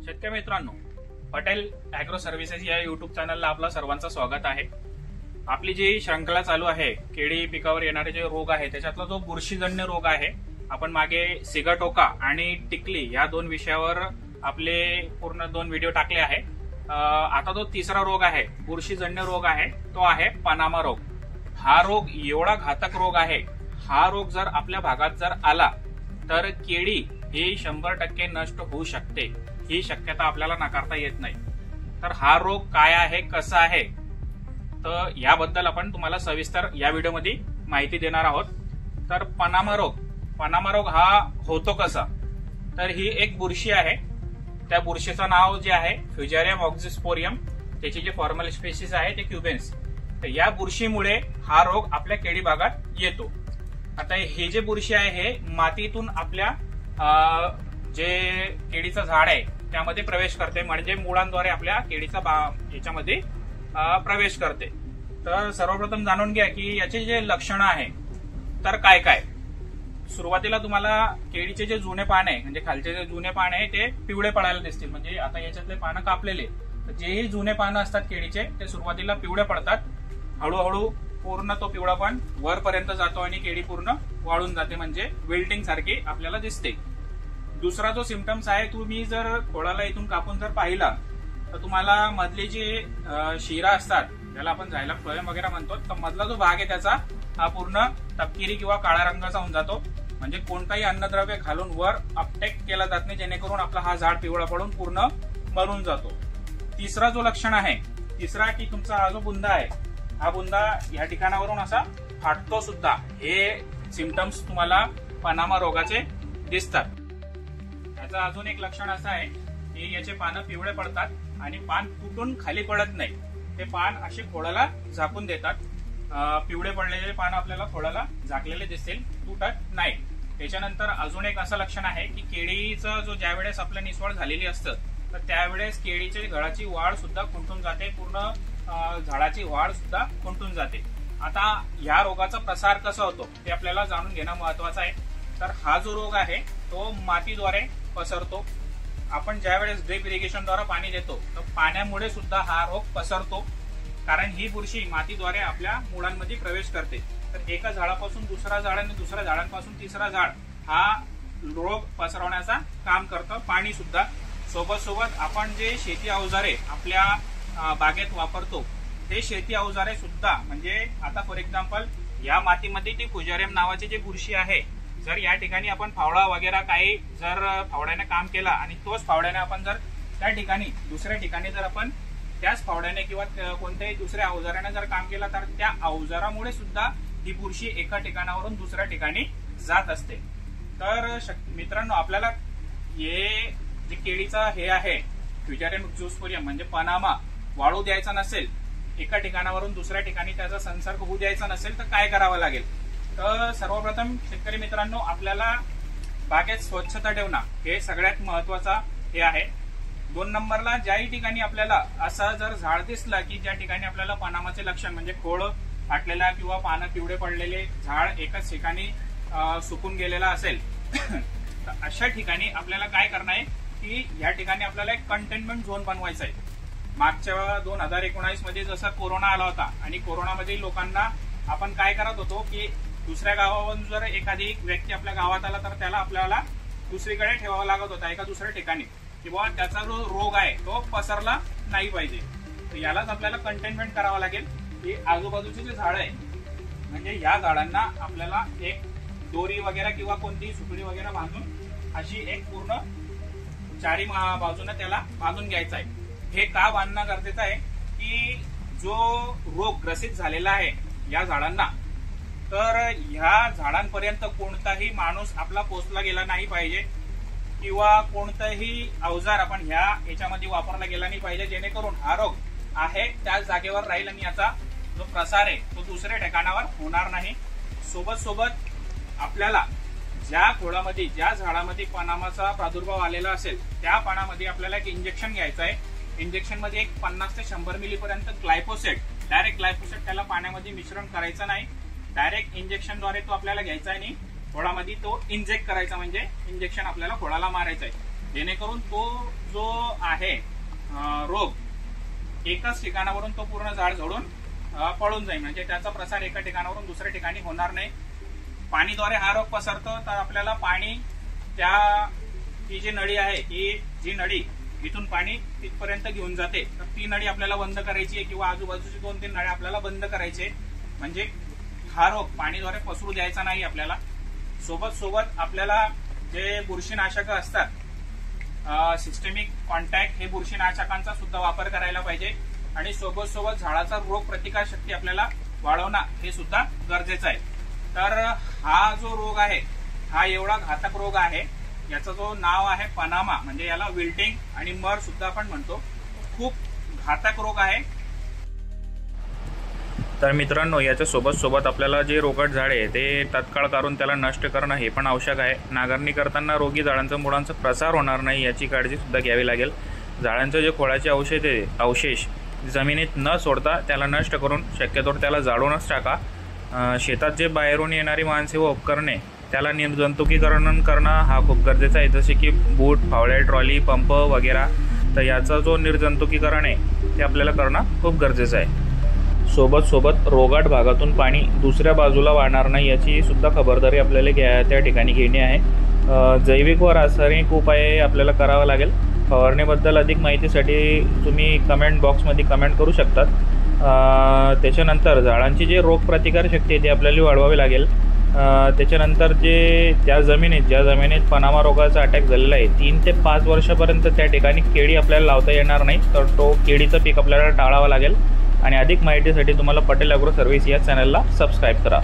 शेतकरी मित्रांनो, Patel agro services या युट्यूब चॅनलला आपलं सर्वांचं स्वागत आहे। आपली जी श्रृंखला चालू आहे, केळी पिकावर येणारे जे रोग आहे त्याच्यातला जो बुरशीजन्य रोग आहे, आपण मागे सिगाटोका आणि टिकली या दोन विषयावर आपले पूर्ण 2 व्हिडिओ टाकले आहे। आता जो तिसरा रोग आहे, बुरशीजन्य रोग आहे, तो आहे पनामा रोग। हा रोग एवढा घातक रोग आहे, हा रोग जर आपल्या भागात जर आला तर केळी ही 100% नष्ट होऊ शकते, ही शक्यता आपल्याला नाकारता येत नाही। तर हा रोग काय आहे, कसा आहे, तर याबद्दल आपण तुम्हाला सविस्तर या व्हिडिओमध्ये माहिती देणार आहोत। तर पनामा रोग हा होतो कसा, तर ही एक बुरशी आहे। त्या बुरशीचं नाव जे आहे फ्युजारियम ऑक्झिस्पोरियम, त्याची जी फॉर्मल स्पेसिस आहे ते क्युबेन्स। तर या बुरशीमुळे हा रोग आपल्या केळी भागात येतो। आता हे जे बुरशी आहे हे मातीतून आपल्या जे केळीचं झाड आहे त्यामध्ये प्रवेश करते, म्हणजे मुळांद्वारे आपल्या केळीचा याच्यामध्ये प्रवेश करते। तर सर्वप्रथम जाणून घ्या की याचे जे लक्षणं आहे तर काय काय। सुरुवातीला तुम्हाला केळीचे जे जुने पान आहे, म्हणजे खालचे जे जुने पान आहे ते पिवळे पडायला दिसतील, म्हणजे आता याच्यातले पानं कापलेले, जेही जुने पानं असतात केळीचे ते सुरुवातीला पिवळे पडतात। हळूहळू पूर्ण तो पिवळापण वरपर्यंत जातो आणि केळी पूर्ण वाळून जाते, म्हणजे विल्टिंग सारखी आपल्याला दिसते। दुसरा जो सिम्पटम्स आहे, तुम्ही जर खोडाला इथून कापून जर पाहिला तर तुम्हाला मधले जे शिरा असतात, ज्याला आपण झायलम फ्लोएम वगैरे म्हणतो, तर मधला जो भाग आहे त्याचा हा पूर्ण तपकिरी किंवा काळा रंगाचा होऊन जातो, म्हणजे कोणताही अन्नद्रव्य घालून वर अपटेक केला जात नाही, जेणेकरून आपला हा झाड पिवळा पडून पूर्ण मरून जातो। तिसरा जो लक्षण आहे, की तुमचा हा जो बुंदा आहे, हा बुंदा या ठिकाणावरून असा फाटतो सुद्धा, हे सिम्पटम्स तुम्हाला पनामा रोगाचे दिसतात। याचं अजून एक लक्षण असं आहे की याचे पानं पिवळे पडतात आणि पान तुटून खाली पडत नाही, ते पान असे खोडाला झाकून देतात। पिवळे पडलेले पान आपल्याला खोडाला झाकलेले दिसतील, तुटत नाही। त्याच्यानंतर अजून एक असं लक्षण आहे की केळीचं जो ज्यावेळेस आपलं निसवड झालेली असतं तर त्यावेळेस केळीच्या घडाची वाढ सुद्धा खुंटून जाते, पूर्ण झाडाची वाढ सुद्धा खुंटून जाते। आता या रोगाचा प्रसार कसा होतो ते आपल्याला जाणून घेणं महत्वाचं आहे। तर हा जो रोग आहे तो मातीद्वारे पसरतो। आपण ज्यावेळेस ड्रिप इरिगेशनद्वारे पाणी देतो तर पाण्यामुळे सुद्धा हा रोग पसरतो, कारण ही बुरशी मातीद्वारे आपल्या मुळांमध्ये प्रवेश करते। तर एका झाडापासून दुसरा झाड आणि दुसऱ्या झाडांपासून तिसरा झाड हा रोग पसरवण्याचा काम करतं। पाणी सुद्धा सोबत आपण जे शेती अवजारे आपल्या बागेत वापरतो ते शेती अवजारे सुद्धा, म्हणजे आता फॉर एक्झाम्पल या मातीमध्ये ती फ्युजारियम नावाची जी बुरशी आहे, जर या ठिकाणी आपण फावडा वगैरे काही जर फावड्याने काम केला आणि तोच फावड्याने आपण जर त्या ठिकाणी दुसऱ्या ठिकाणी जर आपण त्याच फावड्याने किंवा कोणत्याही दुसऱ्या अवजाराने जर काम केलं तर त्या अवजारामुळे सुद्धा ही बुरशी एका ठिकाणावरून दुसऱ्या ठिकाणी जात असते। तर मित्रांनो, आपल्याला हे जे केळीचा हे आहे फ्युजारियम ऑक्झिस्पोरियम म्हणजे पनामा वाळू द्यायचा नसेल, एका ठिकाणावरून दुसऱ्या ठिकाणी त्याचा संसर्ग होऊ द्यायचा नसेल तर काय करावं लागेल। तर सर्वप्रथम शेतकरी मित्रांनो, आपल्याला बागेत स्वच्छता ठेवणं हे सगळ्यात महत्वाचा हे आहे। 2 नंबरला ज्याही ठिकाणी आपल्याला असं जर झाड दिसलं की ज्या ठिकाणी आपल्याला पनामाचे लक्षण म्हणजे खोड फाटलेला किंवा पानं पिवळे पडलेले, झाड एकाच ठिकाणी सुकून गेलेला असेल तर अशा ठिकाणी आपल्याला काय करणं आहे की या ठिकाणी आपल्याला एक कंटेनमेंट झोन बनवायचा आहे। मागच्या 2019 मध्ये जसा कोरोना आला होता आणि कोरोनामध्ये लोकांना आपण काय करत होतो की दुसऱ्या गावावरून जर एखादी व्यक्ती आपल्या गावात आला तर त्याला आपल्याला दुसरीकडे ठेवावा लागत होता, एका दुसऱ्या ठिकाणी, किंवा त्याचा जो रोग आहे तो पसरला नाही पाहिजे। तर यालाच आपल्याला कंटेनमेंट करावं लागेल की आजूबाजूचे जे झाड आहे, म्हणजे या झाडांना आपल्याला एक दोरी वगैरे किंवा कोणतीही सुकडी वगैरे बांधून अशी एक पूर्ण चारी बाजूने त्याला बांधून घ्यायचा आहे। हे का बांधणं गरजेचं आहे की जो रोग ग्रसित झालेला आहे या झाडांना, तर ह्या झाडांपर्यंत कोणताही माणूस आपला पोचला गेला नाही पाहिजे किंवा कोणताही अवजार आपण ह्या याच्यामध्ये वापरला गेला नाही पाहिजे, जेणेकरून हा रोग आहे त्याच जागेवर राहील आणि याचा जो प्रसार आहे तो दुसऱ्या ठिकाणावर होणार नाही। सोबत आपल्याला ज्या खोडामध्ये ज्या झाडामध्ये पनामाचा प्रादुर्भाव आलेला असेल त्या पानामध्ये आपल्याला एक इंजेक्शन घ्यायचं आहे। इंजेक्शन मध्ये एक 50 ते 100 मिली पर्यंत ग्लायफोसेट, डायरेक्ट ग्लायफोसेट त्याला पाण्यामध्ये मिश्रण करायचं नाही, डायरेक्ट इंजेक्शनद्वारे तो आपल्याला घ्यायचा आहे आणि खोडामध्ये तो इंजेक्ट करायचा, म्हणजे इंजेक्शन आपल्याला खोडाला मारायचं आहे। जेणेकरून तो जो आहे रोग एकाच ठिकाणावरून तो पूर्ण झाड झडून पळून जाईल, म्हणजे त्याचा प्रसार एका ठिकाणावरून दुसऱ्या ठिकाणी होणार नाही. पाणीद्वारे हा रोग पसरतो, तर आपल्याला पाणी ही जी नळी आहे, ही जी नळी इथून पाणी तिथपर्यंत घेऊन जाते, तर ती नळी आपल्याला बंद करायची आहे किंवा आजूबाजूची 2-3 नळ्या आपल्याला बंद करायचे, म्हणजे हा रोग पाणीद्वारे पसरू द्यायचा नाही आपल्याला. सोबत आपल्याला जे बुरशीनाशक असतात, सिस्टेमिक कॉन्टॅक्ट, हे बुरशीनाशकांचा सुद्धा वापर करायला पाहिजे. आणि सोबत झाडाचा रोग प्रतिकार शक्ती आपल्याला वाढवणं हे सुद्धा गरजेचं आहे. तर हा जो रोग आहे हा एवढा घातक रोग आहे, याचं जो नाव आहे पनामा, म्हणजे याला विल्टिंग आणि मर सुद्धा आपण म्हणतो. खूप घातक रोग आहे. तर मित्रांनो, याच्या सोबत आपल्याला जे रोगट झाड आहे ते तात्काळ काढून त्याला नष्ट करणं हे पण आवश्यक आहे. नांगरणी करताना रोगी झाडांचा मुळांचा प्रसार होणार नाही याची काळजी सुद्धा घ्यावी लागेल. झाडांचे जे खोडाचे अवशेष जमिनीत न सोडता त्याला नष्ट करून शक्यतोवर त्याला जाळूनच टाका. शेतात जे बाहेरून येणारी माणसे व उपकरणे त्याला निर्जंतुकीकरण करणं हा खूप गरजेचा आहे, जसे की बूट, फावड्या, ट्रॉली, पंप वगैरे. तर याचा जो निर्जंतुकीकरण आहे ते आपल्याला करणं खूप गरजेचं आहे. सोबत रोगाट भागातून पाणी दुसऱ्या बाजूला वाहणार नाही याची सुद्धा खबरदारी आपल्याला त्या ठिकाणी घेणे आहे. जैविक व रासायनिक उपाय आपल्याला करावा लागेल. फवारणीबद्दल अधिक माहितीसाठी तुम्ही कमेंट बॉक्समध्ये कमेंट करू शकतात. त्याच्यानंतर झाडांची जे रोगप्रतिकार शक्ती आहे ती आपल्याला वाढवावी लागेल. त्याच्यानंतर ज्या जमिनीत पनामा रोगाचा अटॅक झालेला आहे 3 ते 5 वर्षापर्यंत त्या ठिकाणी केळी आपल्याला लावता येणार नाही, तर तो केळीचं पीक आपल्याला टाळावं लागेल. आणि अधिक माहितीसाठी तुम्हाला पटेल ॲग्रो सर्व्हिस या चॅनलला सबस्क्राईब करा.